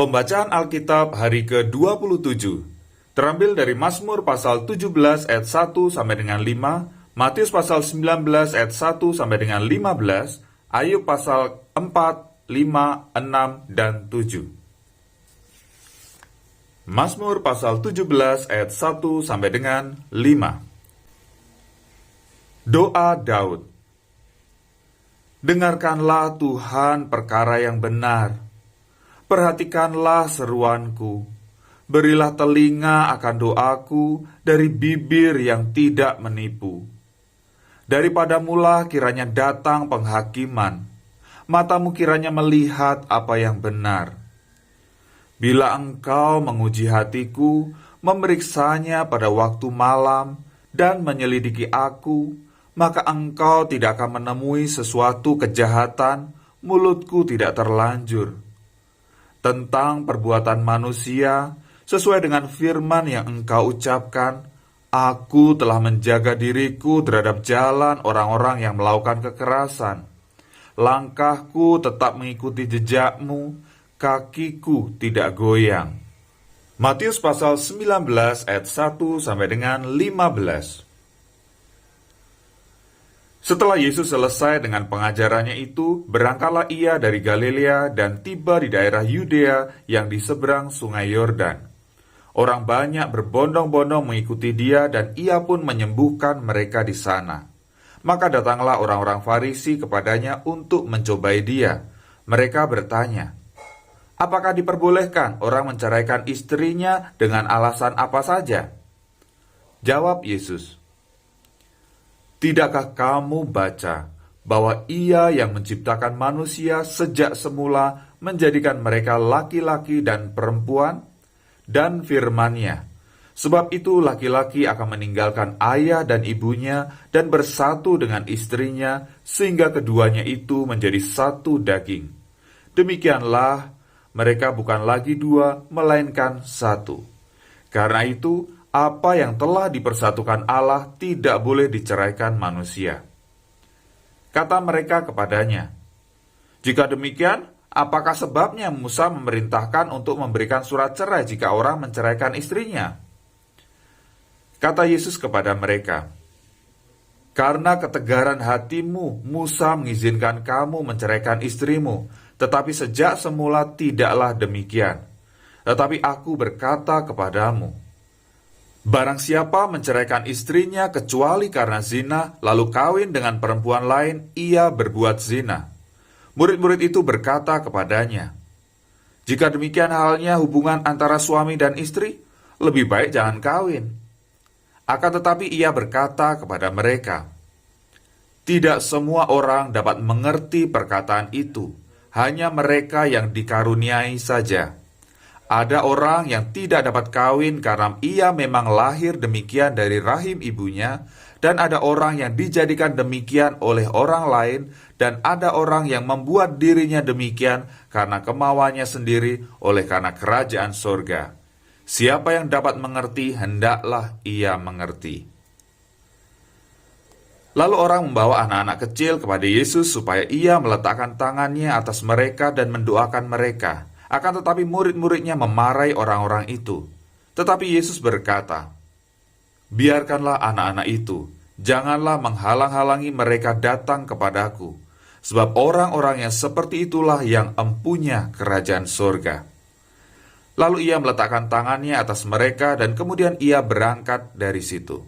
Pembacaan Alkitab hari ke-27 terambil dari Mazmur pasal 17 ayat 1 sampai dengan 5, Matius pasal 19 ayat 1 sampai dengan 15, Ayub pasal 4, 5, 6, dan 7. Mazmur pasal 17 ayat 1 sampai dengan 5. Doa Daud. Dengarkanlah Tuhan perkara yang benar. Perhatikanlah seruanku. Berilah telinga akan doaku dari bibir yang tidak menipu. Daripadamulah kiranya datang penghakiman. Matamu kiranya melihat apa yang benar. Bila engkau menguji hatiku, memeriksanya pada waktu malam, dan menyelidiki aku, maka engkau tidak akan menemui sesuatu kejahatan, mulutku tidak terlanjur. Tentang perbuatan manusia, sesuai dengan firman yang engkau ucapkan, aku telah menjaga diriku terhadap jalan orang-orang yang melakukan kekerasan. Langkahku tetap mengikuti jejakmu, kakiku tidak goyang. Matius pasal 19 ayat 1 sampai dengan 15. Setelah Yesus selesai dengan pengajarannya itu, berangkatlah ia dari Galilea dan tiba di daerah Yudea yang di seberang sungai Yordan. Orang banyak berbondong-bondong mengikuti dia dan ia pun menyembuhkan mereka di sana. Maka datanglah orang-orang Farisi kepadanya untuk mencobai dia. Mereka bertanya, apakah diperbolehkan orang menceraikan istrinya dengan alasan apa saja? Jawab Yesus, tidakkah kamu baca bahwa Ia yang menciptakan manusia sejak semula menjadikan mereka laki-laki dan perempuan? Dan firman-Nya, sebab itu laki-laki akan meninggalkan ayah dan ibunya dan bersatu dengan istrinya, sehingga keduanya itu menjadi satu daging. Demikianlah, mereka bukan lagi dua, melainkan satu. Karena itu, apa yang telah dipersatukan Allah tidak boleh diceraikan manusia. Kata mereka kepadanya, jika demikian, apakah sebabnya Musa memerintahkan untuk memberikan surat cerai jika orang menceraikan istrinya? Kata Yesus kepada mereka, karena ketegaran hatimu, Musa mengizinkan kamu menceraikan istrimu, tetapi sejak semula tidaklah demikian. Tetapi aku berkata kepadamu, barang siapa menceraikan istrinya kecuali karena zina, lalu kawin dengan perempuan lain, ia berbuat zina. Murid-murid itu berkata kepadanya, jika demikian halnya hubungan antara suami dan istri, lebih baik jangan kawin. Akan tetapi ia berkata kepada mereka, tidak semua orang dapat mengerti perkataan itu, hanya mereka yang dikaruniai saja. Ada orang yang tidak dapat kawin karena ia memang lahir demikian dari rahim ibunya, dan ada orang yang dijadikan demikian oleh orang lain, dan ada orang yang membuat dirinya demikian karena kemauannya sendiri oleh karena kerajaan sorga. Siapa yang dapat mengerti, hendaklah ia mengerti. Lalu orang membawa anak-anak kecil kepada Yesus supaya ia meletakkan tangannya atas mereka dan mendoakan mereka. Akan tetapi murid-muridnya memarahi orang-orang itu. Tetapi Yesus berkata, biarkanlah anak-anak itu, janganlah menghalang-halangi mereka datang kepadaku, sebab orang-orang yang seperti itulah yang empunya kerajaan surga. Lalu ia meletakkan tangannya atas mereka dan kemudian ia berangkat dari situ.